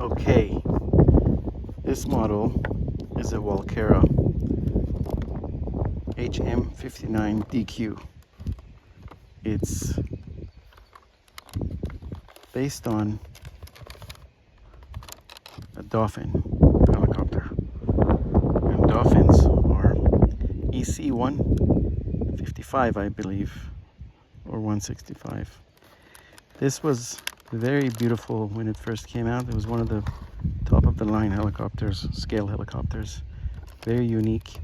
Okay, this model is a Walkera HM59 DQ. It's based on a Dauphin helicopter. And Dauphins are EC155, I believe, or 165. This was very beautiful when it first came out. It was one of the top of the line helicopters, scale helicopters. Very unique.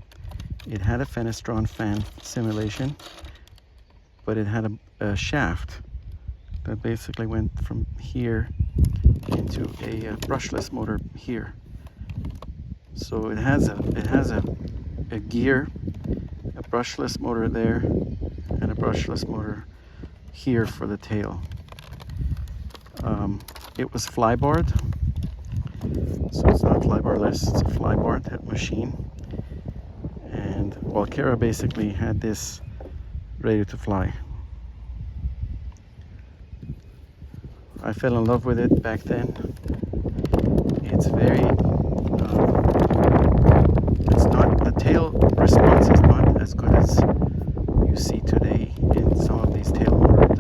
It had a Fenestron fan simulation, but it had a shaft that basically went from here into a brushless motor here. So it has a gear, a brushless motor there, and a brushless motor here for the tail. It was flybarred, so it's not flybarless, it's a flybar type machine. And Walkera basically had this ready to fly. I fell in love with it back then. It's very, the tail response is not as good as you see today in some of these tail-motored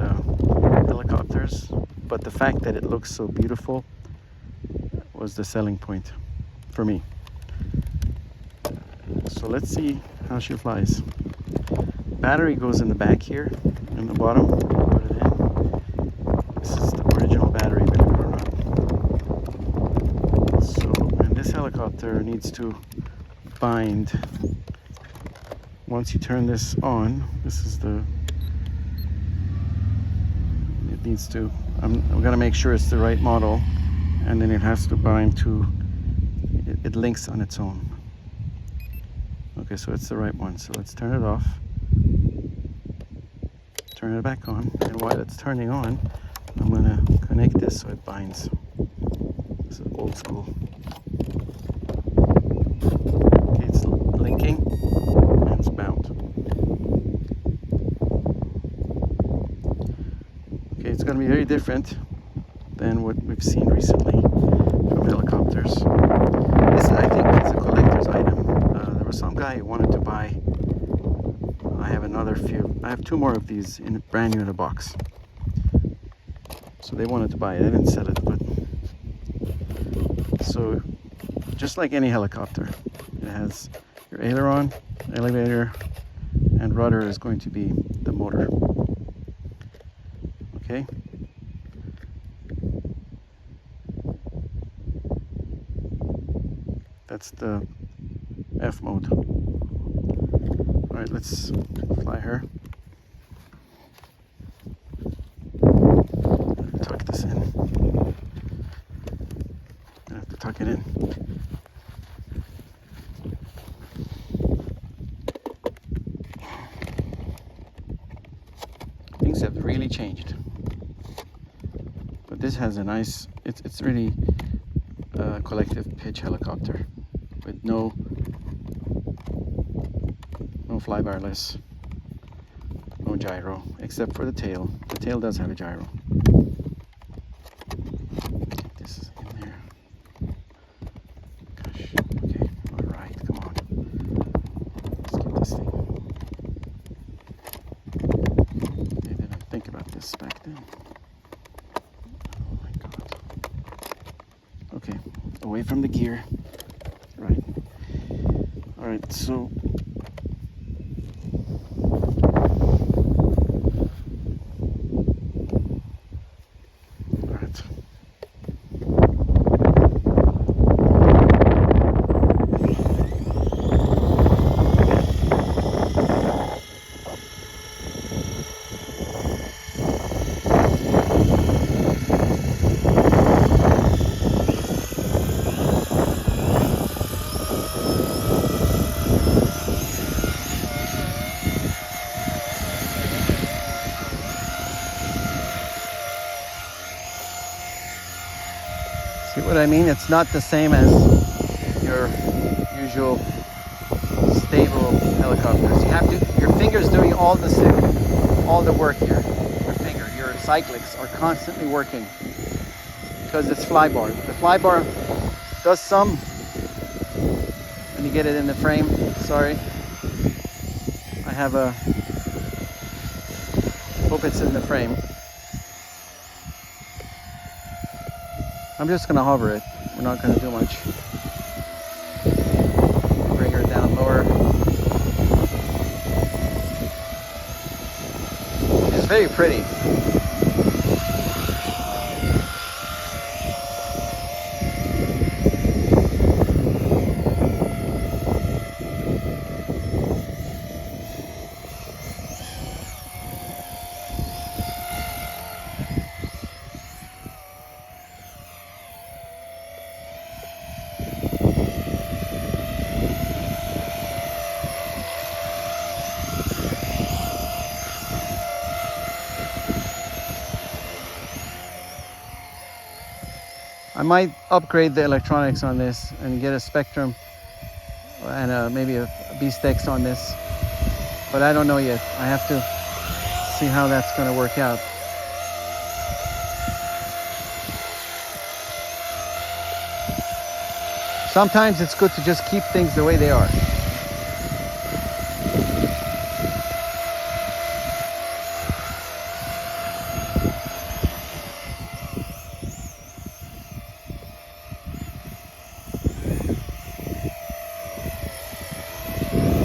helicopters, but the fact that it looks so beautiful was the selling point for me. So let's see how she flies. Battery goes in the back here, in the bottom. Put it in. This is the original battery, believe it or not. So, and this helicopter needs to bind. Once you turn this on, this is the. It needs to. I'm gonna make sure it's the right model, and then it has to bind to. It links on its own. Okay, so it's the right one. So let's turn it off. Turn it back on, and while it's turning on, I'm gonna connect this so it binds. This is old school. Okay, it's linking, and it's bound. Okay, it's gonna be very different than what we've seen recently from helicopters. This, I think, is a collector's item. There was some guy who wanted to buy. I have another few. I have two more of these brand new in a box. So they wanted to buy it. I didn't sell it, but so just like any helicopter, it has your aileron, elevator, and rudder is going to be the motor. Okay. That's the F mode. All right, let's fly her. Tuck this in. I have to tuck it in. Things have really changed. But this has a nice, it's really a collective pitch helicopter with no flybarless, no gyro, except for the tail. The tail does have a gyro. This is in there. Gosh, okay, all right, come on. Let's get this thing. They didn't think about this back then. Oh my God. Okay, away from the gear. Right. All right, so see what I mean? It's not the same as your usual stable helicopters. You have to, your finger's doing all the work here. Your finger, your cyclics are constantly working. because it's fly bar. The fly bar does some when you get it in the frame. Sorry, I have a, hope it's in the frame. I'm just gonna hover it. We're not gonna do much. Bring her down lower. It's very pretty. I might upgrade the electronics on this and get a Spectrum and maybe a B-Stex on this, but I don't know yet. I have to see how that's going to work out. Sometimes it's good to just keep things the way they are.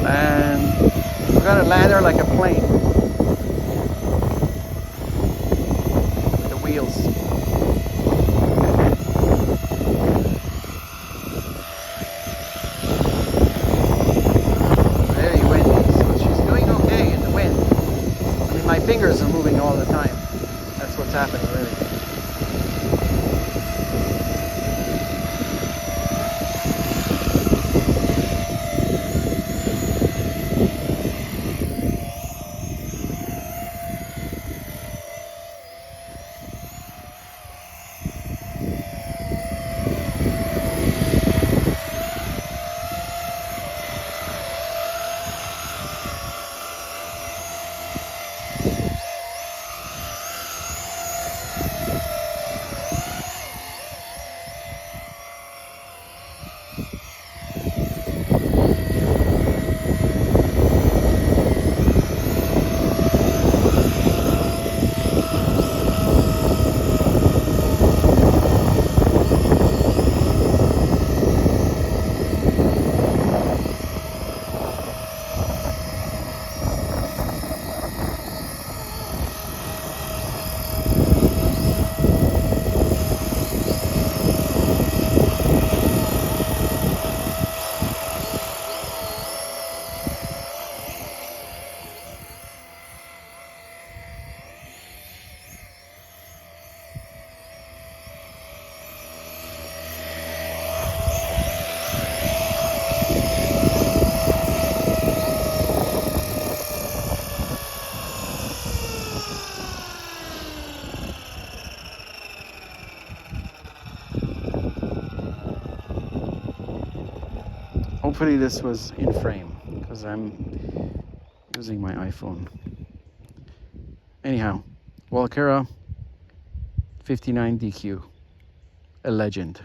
And we're gonna land her like a plane with the wheels. Very windy, so she's doing okay in the wind. I mean, my fingers are moving all the time. That's what's happening, really. Hopefully this was in frame because I'm using my iPhone. Anyhow, Walkera 59 DQ, a legend.